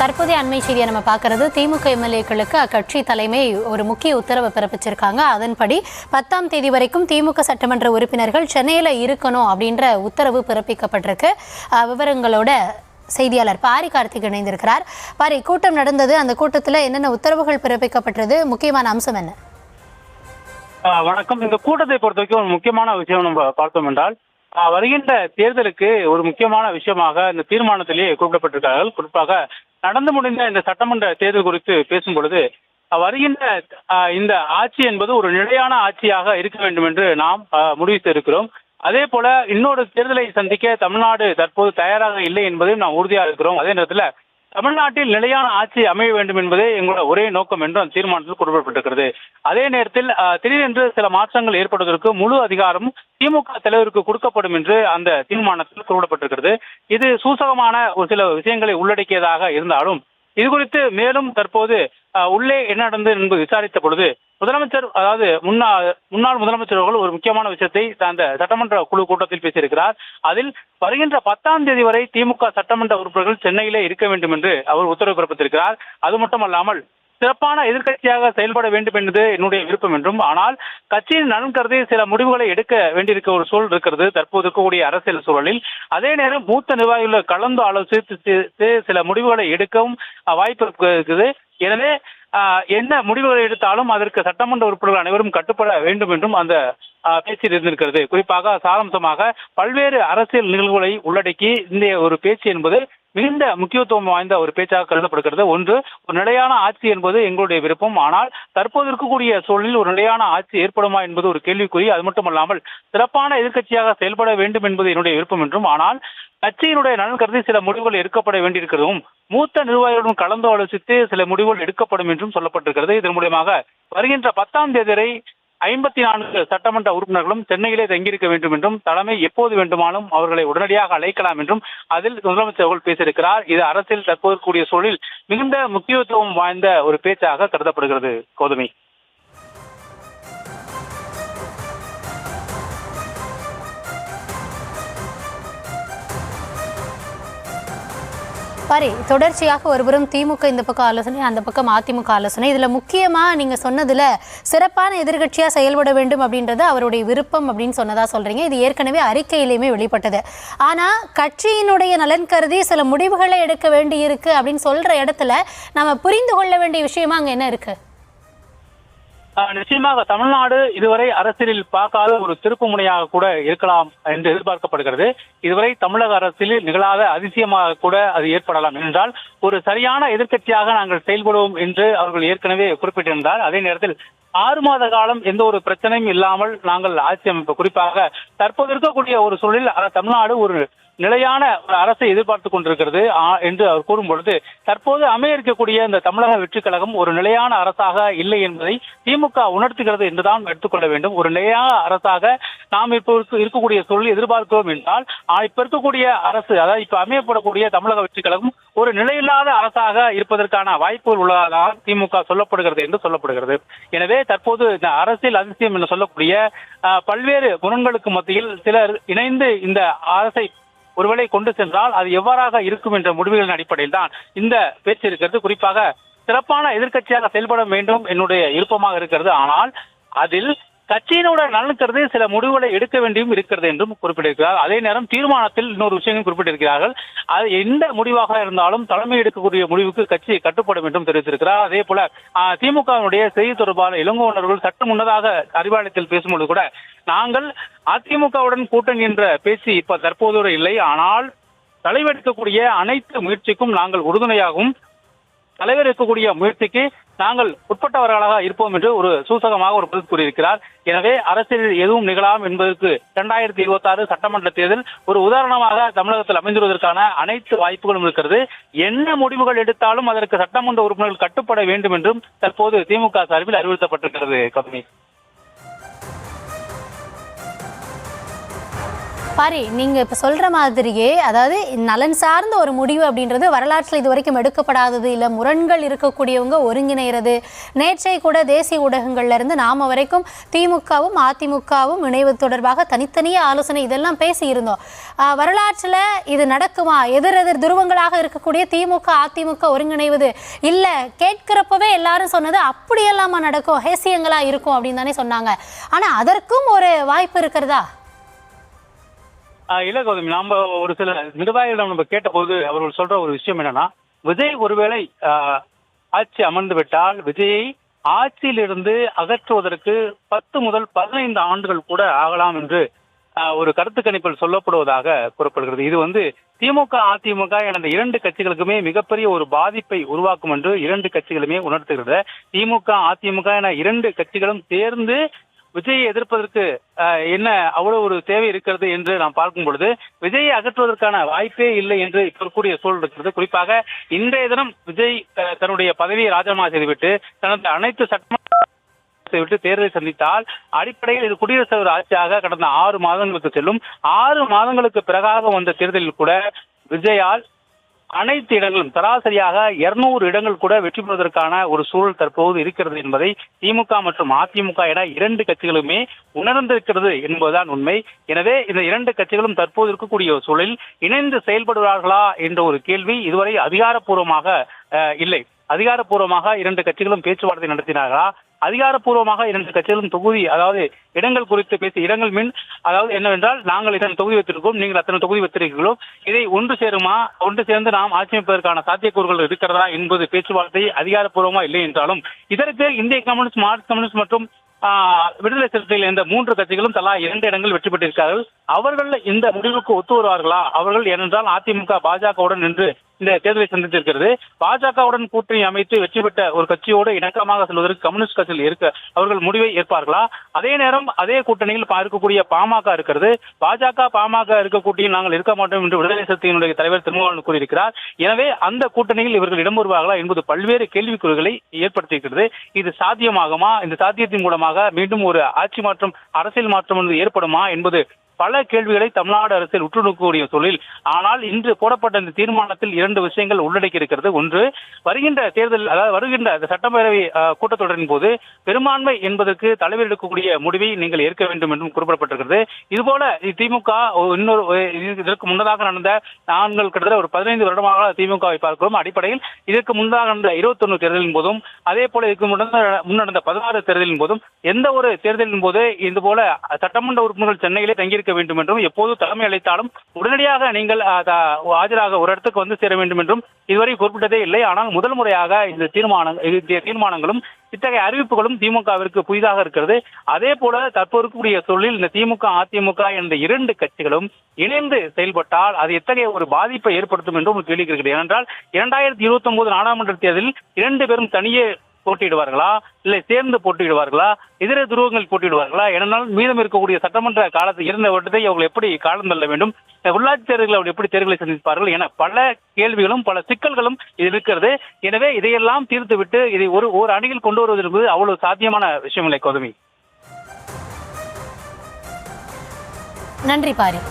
தற்போதைய அண்மை செய்தியை நம்ம பார்க்கறது, திமுக எம்எல்ஏக்களுக்கு அக்கட்சி தலைமை ஒரு முக்கிய உத்தரவு பிறப்பிச்சிருக்காங்க. அதன்படி 10ஆம் தேதி வரைக்கும் திமுக சட்டமன்ற உறுப்பினர்கள் சென்னையில் இருக்கணும் அப்படின்ற உத்தரவு பிறப்பிக்கப்பட்டிருக்கு. விவரங்களோட செய்தியாளர் பாரி கார்த்திக் இணைந்திருக்கிறார். பாரி, கூட்டம் நடந்தது, அந்த கூட்டத்தில் என்னென்ன உத்தரவுகள் பிறப்பிக்கப்பட்டது, முக்கியமான அம்சம் என்ன? வணக்கம். இந்த கூட்டத்தை பொறுத்த வரைக்கும் ஒரு முக்கியமான விஷயம் நம்ம பார்த்தோம் என்றால், வருகின்ற தேர்தலுக்கு ஒரு முக்கியமான விஷயமாக இந்த தீர்மானத்திலேயே குறிப்பிடப்பட்டிருக்கிறார்கள். குறிப்பாக நடந்து முடிந்த இந்த சட்டமன்ற தேர்தல் குறித்து பேசும் பொழுது, வருகின்ற இந்த ஆட்சி என்பது ஒரு நிலையான ஆட்சியாக இருக்க வேண்டும் என்று நாம் முடிவு செய்திருக்கிறோம். அதே போல இன்னொரு தேர்தலை சந்திக்க தமிழ்நாடு தற்போது தயாராக இல்லை என்பதையும் நாம் உறுதியாக இருக்கிறோம். அதே நேரத்தில் தமிழ்நாட்டில் நிலையான ஆட்சி அமைய வேண்டும் என்பதே எங்களோட ஒரே நோக்கம் என்று அந்த தீர்மானத்தில் குறிப்பிடப்பட்டிருக்கிறது. அதே நேரத்தில் திடீரென்று சில மாற்றங்கள் ஏற்படுவதற்கு முழு அதிகாரம் திமுக தலைவருக்கு கொடுக்கப்படும் என்று அந்த தீர்மானத்தில் குறிப்பிடப்பட்டிருக்கிறது. இது சூசகமான ஒரு சில விஷயங்களை உள்ளடக்கியதாக இருந்தாலும் இது குறித்து மேலும் தற்போது உள்ளே என்ன நடந்தது என்பது விசாரித்த பொழுது முதலமைச்சர், அதாவது முன்னாள் முதலமைச்சர் அவர்கள் ஒரு முக்கியமான விஷயத்தை அந்த சட்டமன்ற குழு கூட்டத்தில் பேசியிருக்கிறார். அதில் வருகின்ற 10ஆம் தேதி வரை திமுக சட்டமன்ற உறுப்பினர்கள் சென்னையிலே இருக்க வேண்டும் என்று அவர் உத்தரவு பிறப்பித்திருக்கிறார். அது மட்டுமல்லாமல் சிறப்பான எதிர்க்கட்சியாக செயல்பட வேண்டும் என்பது என்னுடைய விருப்பம் என்றும், ஆனால் கட்சியின் நலன் கருதி சில முடிவுகளை எடுக்க வேண்டியிருக்க ஒரு சூழல் இருக்கிறது தற்போது இருக்கக்கூடிய அரசியல் சூழலில். அதே நேரம் மூத்த நிர்வாகிகளை கலந்து ஆலோசித்து சில முடிவுகளை எடுக்கவும் வாய்ப்பு இருக்குது. எனவே என்ன முடிவுகளை எடுத்தாலும் அதற்கு சட்டமன்ற உறுப்பினர்கள் அனைவரும் கட்டுப்பட வேண்டும் என்றும் அந்த பேச்சில் இருந்திருக்கிறது. குறிப்பாக சாராம்சமாக பல்வேறு அரசியல் நிகழ்வுகளை உள்ளடக்கி இந்த ஒரு பேச்சு என்பது மிகுந்த முக்கியத்துவம் வாய்ந்த ஒரு பேச்சாக கருதப்படுகிறது. ஒன்று, ஒரு நிலையான ஆட்சி என்பது எங்களுடைய விருப்பம். ஆனால் தற்போது இருக்கக்கூடிய சூழலில் ஒரு நிலையான ஆட்சி ஏற்படுமா என்பது ஒரு கேள்விக்குறி. அது மட்டுமல்லாமல் சிறப்பான எதிர்க்கட்சியாக செயல்பட வேண்டும் என்பது என்னுடைய விருப்பம் என்றும், ஆனால் கட்சியினுடைய நலன் கருதி சில முடிவுகள் எடுக்கப்பட வேண்டியிருக்கிறதும் மூத்த நிர்வாகிகளுடன் கலந்து ஆலோசித்து சில முடிவுகள் எடுக்கப்படும் என்றும் சொல்லப்பட்டிருக்கிறது. இதன் மூலமாக வருகின்ற 10ஆம் தேதி வரை 54 சட்டமன்ற உறுப்பினர்களும் சென்னையிலே தங்கியிருக்க வேண்டும் என்றும், தலைமை எப்போது வேண்டுமானாலும் அவர்களை உடனடியாக அழைக்கலாம் என்றும் அதில் முதலமைச்சர் அவர்கள் பேசியிருக்கிறார். இது அரசியல் தற்போது கூடிய சூழலில் மிகுந்த முக்கியத்துவம் வாய்ந்த ஒரு பேச்சாக கருதப்படுகிறது. கௌதமி. பாரி, தொடர்ச்சியாக ஒருபுறம் திமுக இந்த பக்கம் ஆலோசனை, அந்த பக்கம் அதிமுக ஆலோசனை. இதில் முக்கியமாக நீங்கள் சொன்னதில் சிறப்பான எதிர்க்கட்சியாக செயல்பட வேண்டும் அப்படின்றது அவருடைய விருப்பம் அப்படின்னு சொன்னதாக சொல்கிறீங்க. இது ஏற்கனவே அறிக்கையிலையுமே வெளிப்பட்டது. ஆனால் கட்சியினுடைய நலன் கருதி சில முடிவுகளை எடுக்க வேண்டியிருக்கு அப்படின்னு சொல்கிற இடத்துல நம்ம புரிந்து கொள்ள வேண்டிய விஷயமா அங்கே என்ன இருக்குது? நிச்சயமாக தமிழ்நாடு இதுவரை அரசியலில் பார்க்காத ஒரு திருப்பு முனையாக கூட இருக்கலாம் என்று எதிர்பார்க்கப்படுகிறது. இதுவரை தமிழக அரசியலில் நிகழாத அதிசயமாக கூட அது ஏற்படலாம். என்றால் ஒரு சரியான எதிர்க்கட்சியாக நாங்கள் செயல்படுவோம் என்று அவர்கள் ஏற்கனவே குறிப்பிட்டிருந்தார். அதே நேரத்தில் 6 மாத காலம் எந்த ஒரு பிரச்சனையும் இல்லாமல் நாங்கள் ஆட்சி அமைப்பு, குறிப்பாக தற்போது இருக்கக்கூடிய ஒரு சூழலில் தமிழ்நாடு ஒரு நிலையான அரசை எதிர்பார்த்து கொண்டிருக்கிறது என்று அவர் கூறும் பொழுது, தற்போது அமைய இருக்கக்கூடிய இந்த தமிழக வெற்றி கழகம் ஒரு நிலையான அரசாக இல்லை என்பதை திமுக உணர்த்துகிறது என்றுதான் எடுத்துக்கொள்ள வேண்டும். ஒரு நிலையான அரசாக நாம் இப்போ இருக்கக்கூடிய சூழல் எதிர்பார்க்கிறோம் என்றால், இப்ப இருக்கக்கூடிய அரசு, அதாவது இப்ப அமையப்படக்கூடிய தமிழக வெற்றி கழகம் ஒரு நிலையில்லாத அரசாக இருப்பதற்கான வாய்ப்புகள் உள்ளதாக திமுக சொல்லப்படுகிறது என்று சொல்லப்படுகிறது. எனவே தற்போது இந்த அரசியல் அதிசயம் என்று சொல்லக்கூடிய பல்வேறு குணங்களுக்கு மத்தியில் சிலர் இணைந்து இந்த அரசை ஒருவேளை கொண்டு சென்றால் அது எவ்வாறாக இருக்கும் என்ற முடிவுகளின் அடிப்படையில் தான் இந்த பேச்சு இருக்கிறது. குறிப்பாக சிறப்பான எதிர்க்கட்சியாக செயல்பட வேண்டும் என்னுடைய விருப்பமாக இருக்கிறது. ஆனால் அதில் கட்சியினோட நலன் கருதி சில முடிவுகளை எடுக்க வேண்டியும் இருக்கிறது என்றும் குறிப்பிட்டிருக்கிறார். அதே நேரம் தீர்மானத்தில் இன்னொரு விஷயங்களும் குறிப்பிட்டிருக்கிறார்கள். அது எந்த முடிவாக இருந்தாலும் தலைமை எடுக்கக்கூடிய முடிவுக்கு கட்சி கட்டுப்படும் என்றும் தெரிவித்திருக்கிறார். அதே போல திமுகவினுடைய செய்தி தொடர்பாளர் இளங்கோவனர்கள் சற்று முன்னதாக அறிவாலயத்தில் பேசும்போது கூட, நாங்கள் அதிமுகவுடன் கூட்டணி என்ற பேச்சு இப்ப தற்போது இல்லை, ஆனால் தலைவர் எடுக்கக்கூடிய அனைத்து முயற்சிக்கும் நாங்கள் உறுதுணையாகவும் தலைவர் இருக்கக்கூடிய முயற்சிக்கு நாங்கள் உட்பட்டவர்களாக இருப்போம் என்று ஒரு சூசகமாக ஒரு பதில் கூறியிருக்கிறார். எனவே அரசியலில் எதுவும் நிகழலாம் என்பதற்கு 2026 சட்டமன்ற தேர்தல் ஒரு உதாரணமாக தமிழகத்தில் அமைந்துள்ளதற்கான அனைத்து வாய்ப்புகளும் இருக்கிறது. என்ன முடிவுகள் எடுத்தாலும் அதற்கு சட்டமன்ற உறுப்பினர்கள் கட்டுப்பட வேண்டும் என்றும் தற்போது திமுக சார்பில் அறிவுறுத்தப்பட்டிருக்கிறது. கௌதமி. பாரி, நீங்க இப்ப சொல்ற மாதிரியே, அதாவது நலன் சார்ந்த ஒரு முடிவு அப்படின்றது வரலாற்றில் இது வரைக்கும் எடுக்கப்படாதது, இல்ல முரண்கள் இருக்கக்கூடியவங்க ஒருங்கிணைறது. நேற்றை கூட தேசிய ஊடகங்கள்ல இருந்து நாம வரைக்கும் திமுகவும் அதிமுகவும் இணைவது தொடர்பாக தனித்தனியே ஆலோசனை இதெல்லாம் பேசி இருந்தோம். வரலாற்றுல இது நடக்குமா? எதிர் துருவங்களாக இருக்கக்கூடிய திமுக அதிமுக ஒருங்கிணைவது இல்ல, கேட்கிறப்பவே எல்லாரும் சொன்னது அப்படியெல்லாமா நடக்கும், ஹேசியங்களா இருக்கும் அப்படின்னு தானே சொன்னாங்க. ஆனா அதற்கும் ஒரு வாய்ப்பு இருக்கிறதா? இல்ல கௌதமி, நாம ஒரு சில நிர்வாகிகளிடம் நம்ம கேட்டபோது அவர்கள் சொல்ற ஒரு விஷயம் என்னன்னா, விஜய் ஒருவேளை ஆட்சி அமர்ந்து விட்டால் விஜயை ஆட்சியிலிருந்து அகற்றுவதற்கு 10 முதல் 15 ஆண்டுகள் கூட ஆகலாம் என்று ஒரு கருத்து கணிப்பில் சொல்லப்படுவதாக கூறப்படுகிறது. இது திமுக அதிமுக என இரண்டு கட்சிகளுக்குமே மிகப்பெரிய ஒரு பாதிப்பை உருவாக்கும் என்று இரண்டு கட்சிகளுமே உணர்த்துகிறது. திமுக அதிமுக என இரண்டு கட்சிகளும் சேர்ந்து விஜயை எதிர்ப்பதற்கு என்ன அவ்வளவு ஒரு தேவை இருக்கிறது என்று நாம் பார்க்கும் பொழுது விஜயை அகற்றுவதற்கான வாய்ப்பே இல்லை என்று கூடிய சூழல் இருக்கிறது. குறிப்பாக இன்றைய தினம் விஜய் தன்னுடைய பதவியை ராஜினாமா செய்துவிட்டு தனது அனைத்து சட்டமன்ற விட்டு தேர்தலை சந்தித்தால் அடிப்படையில் இது குடியரசுத் தலைவர் ஆட்சியாக கடந்த 6 மாதங்களுக்கு செல்லும். 6 மாதங்களுக்கு பிறகாக வந்த தேர்தலில் கூட விஜயால் அனைத்து இடங்களும் சராசரியாக 200 இடங்கள் கூட வெற்றி பெறுவதற்கான ஒரு சூழல் தற்போது இருக்கிறது என்பதை திமுக மற்றும் அதிமுக என இரண்டு கட்சிகளுமே உணர்ந்திருக்கிறது என்பதுதான் உண்மை. எனவே இந்த இரண்டு கட்சிகளும் தற்போது இருக்கக்கூடிய ஒரு சூழலில் இணைந்து செயல்படுவார்களா என்ற ஒரு கேள்வி இதுவரை அதிகாரப்பூர்வமாக இல்லை. அதிகாரப்பூர்வமாக இரண்டு கட்சிகளும் பேச்சுவார்த்தை நடத்தினார்களா? அதிகாரப்பூர்வமாக இரண்டு கட்சிகளும் தொகுதி, அதாவது இடங்கள் குறித்து பேசி, இடங்கள் மீன் அதாவது என்னவென்றால் நாங்கள் இதன் தொகுதி வைத்திருக்கோம், நீங்கள் அத்தனை தொகுதி வைத்திருக்கிறோம், இதை ஒன்று சேருமா, ஒன்று சேர்ந்து நாம் ஆட்சி அமைப்பதற்கான சாத்தியக்கூறுகள் இருக்கிறதா என்பது பேச்சுவார்த்தை அதிகாரப்பூர்வமா இல்லை என்றாலும் இதற்கு இந்திய கம்யூனிஸ்ட், மார்க்சிஸ்ட் கம்யூனிஸ்ட் மற்றும் விடுதலை சிறுத்தைகள் என்ற 3 கட்சிகளும் தலா 2 இடங்கள் வெற்றி பெற்றிருக்கிறார்கள். அவர்கள் இந்த முடிவுக்கு ஒத்து வருவார்களா? அவர்கள் ஏனென்றால் அதிமுக பாஜகவுடன் நின்று இந்த தேர்தலை சந்தித்திருக்கிறது. பாஜகவுடன் கூட்டணி அமைத்து வெற்றி பெற்ற ஒரு கட்சியோடு இணக்கமாக செல்வதற்கு கம்யூனிஸ்ட் கட்சியில் இருக்க அவர்கள் முடிவை ஏற்பார்களா? அதே நேரம் அதே கூட்டணியில் இருக்கக்கூடிய பாமக இருக்கிறது. பாஜக பாமக இருக்க கூட்டணியில் நாங்கள் இருக்க மாட்டோம் என்று விடுதலை சிறுத்தையினுடைய தலைவர் திருமாவளவன் கூறியிருக்கிறார். எனவே அந்த கூட்டணியில் இவர்கள் இடம் வருவார்களா என்பது பல்வேறு கேள்விக்குறிகளை ஏற்படுத்தியிருக்கிறது. இது சாத்தியமாகுமா? இந்த சாத்தியத்தின் மூலமாக மீண்டும் ஒரு ஆட்சி மாற்றம், அரசியல் மாற்றம் ஏற்படுமா என்பது பல கேள்விகளை தமிழ்நாடு அரசியல் உற்று நோக்கக்கூடிய சூழலில். ஆனால் இன்று போடப்பட்ட இந்த தீர்மானத்தில் 2 விஷயங்கள் உள்ளடக்கி இருக்கிறது. ஒன்று, வருகின்ற தேர்தல், அதாவது வருகின்ற சட்டப்பேரவை கூட்டத்தொடரின் போது பெரும்பான்மை என்பதற்கு தலைவர் எடுக்கக்கூடிய முடிவை நீங்கள் ஏற்க வேண்டும் என்றும் குறிப்பிடப்பட்டிருக்கிறது. இதுபோல திமுக இதற்கு முன்னதாக நடந்த நாங்கள் கிட்டத்தட்ட ஒரு 15 வருடமாக திமுகவை பார்க்கிறோம். அடிப்படையில் இதற்கு முன்னதாக நடந்த 21 தேர்தலின் போதும், அதே போல இதுக்கு முன் நடந்த 16 தேர்தலின் போதும், எந்த ஒரு தேர்தலின் போது இது போல சட்டமன்ற உறுப்பினர்கள் சென்னையிலே தங்கியிருக்க வேண்டும் என்றும், எப்போது தலைமை அளித்தாலும் உடனடியாக நீங்கள் ஆஜராக ஒரு இடத்துக்கு வந்து சேர வேண்டும் என்றும் இதுவரை குறிப்பிட்டதே இல்லை. ஆனால் முதல் முறையாக இந்த தீர்மானங்களும் இத்தகைய அறிவிப்புகளும் திமுகவிற்கு புதிதாக இருக்கிறது. அதே போல தற்போது இருக்கக்கூடிய சூழலில் இந்த திமுக அதிமுக என்ற 2 கட்சிகளும் இணைந்து செயல்பட்டால் அது எத்தகைய ஒரு பாதிப்பை ஏற்படுத்தும் என்றும் கேள்வி இருக்கிறது. ஏனென்றால் 2029 நாடாளுமன்ற தேர்தலில் 2 பேரும் தனியே போட்டியிடுவார்களா, இல்லை சேர்ந்து போட்டியிடுவார்களா, இதர துருவங்கள் போட்டியிடுவார்களா? ஏனென்றால் மீதம் இருக்கக்கூடிய சட்டமன்ற காலத்தை 2 வருடத்தை அவர்கள் எப்படி காலம் தள்ள வேண்டும், உள்ளாட்சி தேர்தல்கள் அவர் எப்படி தேர்தலை சந்திப்பார்கள் என பல கேள்விகளும் பல சிக்கல்களும் இது இருக்கிறது. எனவே இதையெல்லாம் தீர்த்துவிட்டு இதை ஒரு அணியில் கொண்டு வருவது என்பது அவ்வளவு சாத்தியமான விஷயம் இல்லை. கௌதமி, நன்றி பாரி.